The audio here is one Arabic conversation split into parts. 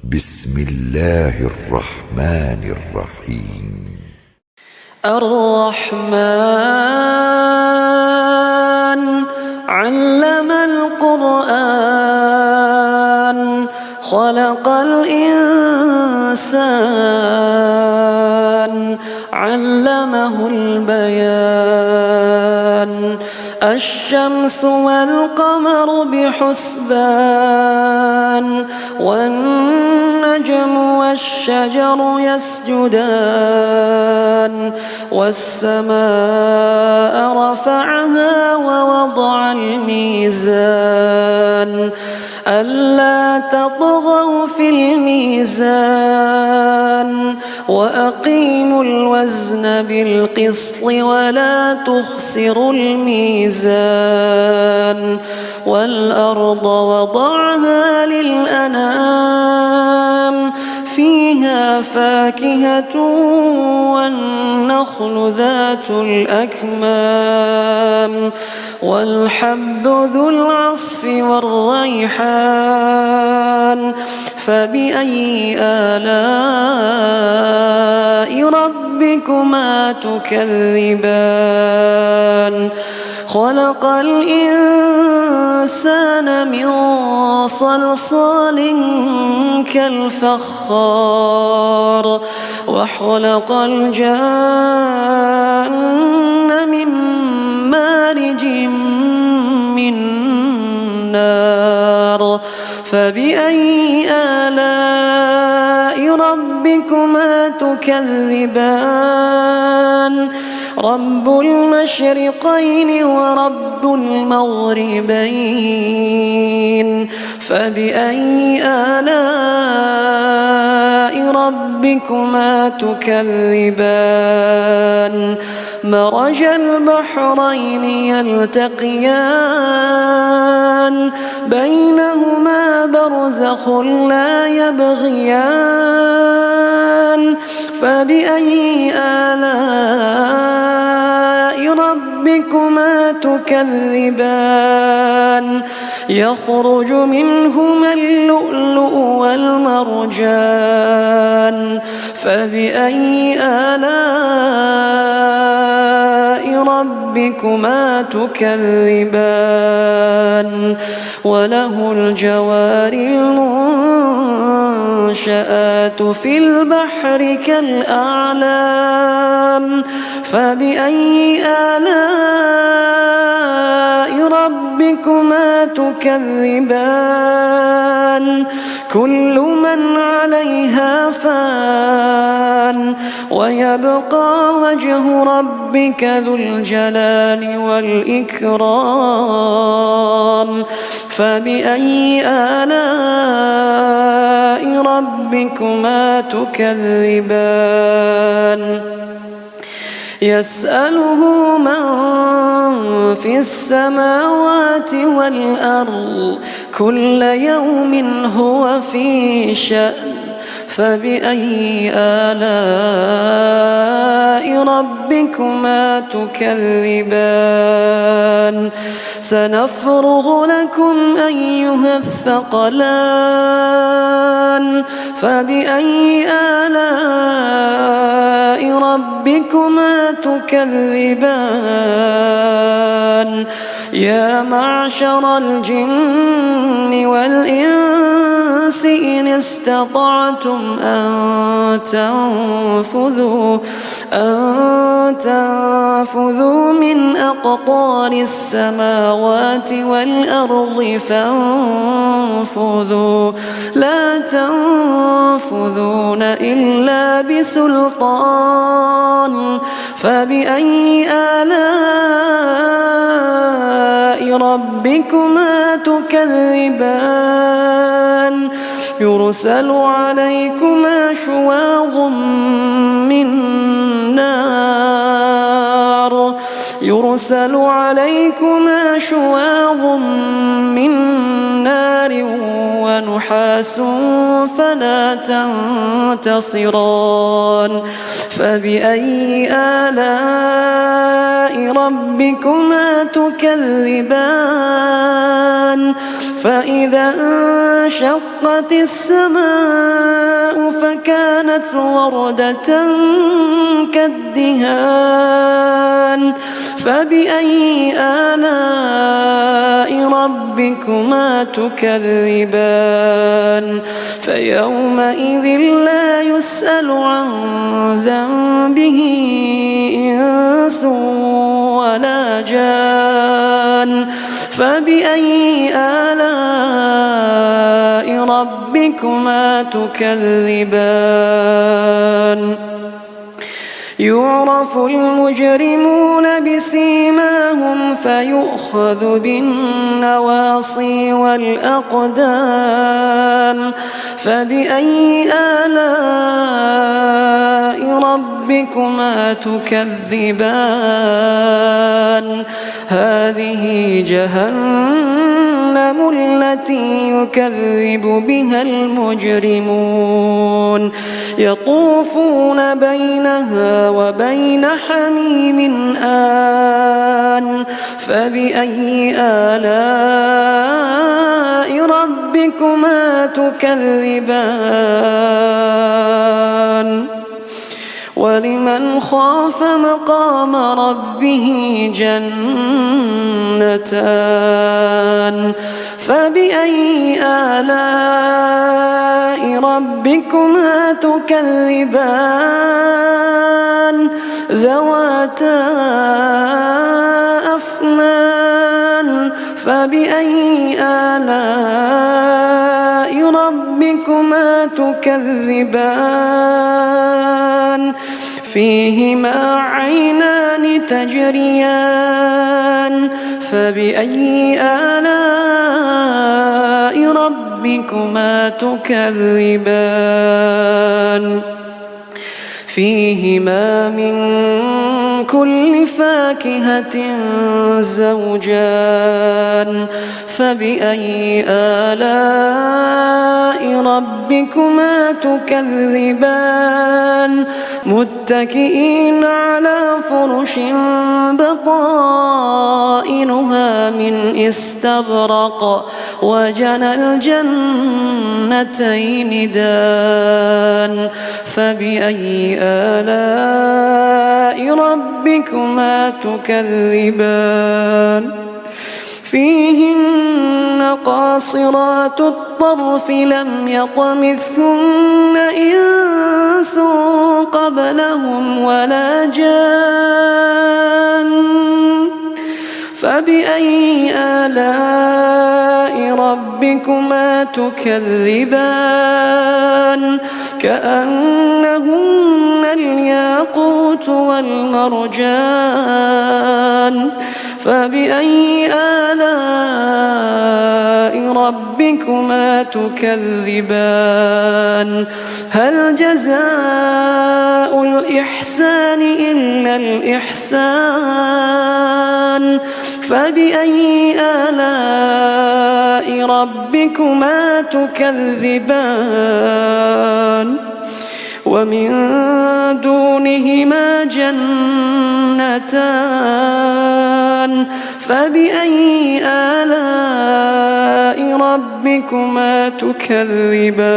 بسم الله الرحمن الرحيم. الرحمن علم القرآن خلق الإنسان علمه البيان الشمس والقمر بحسبان والنجم والشجر يسجدان والسماء رفعها ووضع الميزان ألا تطغوا في الميزان وأقيموا الوزن بالقسط ولا تخسروا الميزان والأرض وضعها للأنام فيها فاكهة والنخل ذات الأكمام والحب ذو العصف والريحان فبأي آلاء ربكما تكذبان خلق الإنسان من صلصال كالفخار وخلق الجان من مارج من نار فبأي آلاء ربكما تكذبان رب المشرقين ورب المغربين فبأي آلاء ربكما تكذبان مرج البحرين يلتقيان بينهما برزخ لا يبغيان فبأي آلاء ربكما تكذبان يخرج منهما اللؤلؤ والمرجان فبأي آلاء ربكما تكذبان وله الجوار المنشآت في البحر كالأعلام فبأي آلاء ربكما تكذبان كل من عليها فان ويبقى وجه ربك ذو الجلال والإكرام فبأي آلاء ربكما تكذبان يسأله من في السماوات والأرض كل يوم هو في شأن فبأي آلاء ربكما تكذبان سنفرغ لكم أيها الثقلان فبأي آلاء ربكما تكذبان يا معشر الجن والإنس إن استطعتم أن تنفذوا من أقطار السماوات والأرض فانفذوا لا تنفذون إلا بسلطان فبأي آلاء ربكما تكذبان يرسل عليكما شواظ من نار نحاس فلا تنتصران فبأي آلاء ربكما تكذبان فإذا انشقت السماء فكانت وردة كالدهان فبأي آلاء ربكما تكذبان فيومئذ لا يسأل عن ذنبه إنس ولا جان فبأي آلاء ربكما تكذبان يعرف المجرمون بسيماهم فيؤخذ بالنواصي والأقدام فبأي آلاء ربكما تكذبان هذه جهنم التي يكذب بها المجرمون يطوفون بينها وبين حميم آن فبأي آلاء ربكما تكذبان ولمن خاف مقام ربه جنتان فبأي آلاء ربكما تكذبان ذواتا أفنان فبأي آلاء ربكما تكذبان فيهما عينان تجريان فبأي آلاء ربكما تكذبان فيهما من كل فاكهة زوجان فبأي آلاء ربكما تكذبان متكئين على فرش بطائنها من استبرق وجنى الجنتين دان فبأي آلاء ربكما تكذبان فيهن قاصرات الطرف لم يطمثهن إنس قبلهم ولا جان فبأي آلاء ربكما تكذبان كأنهن الياقوت والمرجان فبأي آلاء ربكما تكذبان هل جزاء الإحسان إلا الإحسان فبأي آلاء ربكما تكذبان ومن دونهما جنتان فبأي آلاء ربكما تكذبان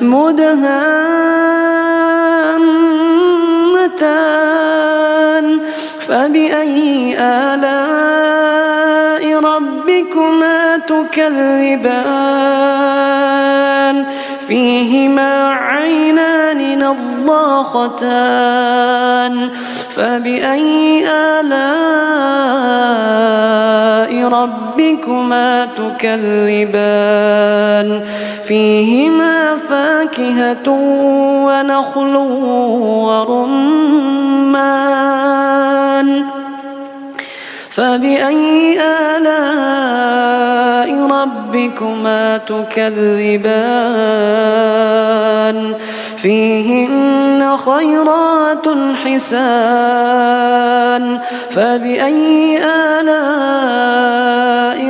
مدهامتان فبأي آلاء ربكما تكذبان فيهما عينان نضاختان فبأي آلاء ربكما تكذبان فيهما فاكهة ونخل ورمان فبأي آلاء ربكما تكذبان فيهن خيرات حسان فبأي آلاء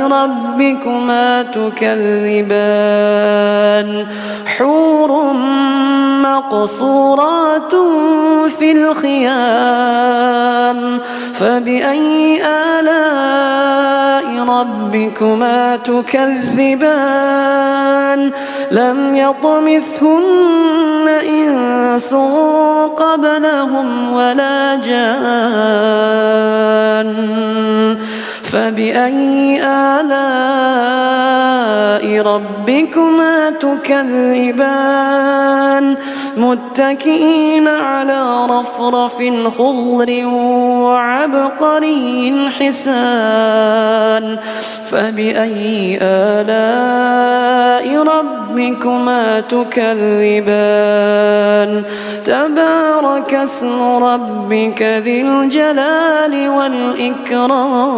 ربكما تكذبان حور مقصورات في الخيام فبأي آلاء ربكما تكذبان لم يطمثهن إنس قبلهم ولا جان فبأي آلاء ربكما تكذبان متكئين على رفرف خضر وعبقري حسان فبأي آلاء ربكما تكذبان تبارك اسم ربك ذي الجلال والإكرام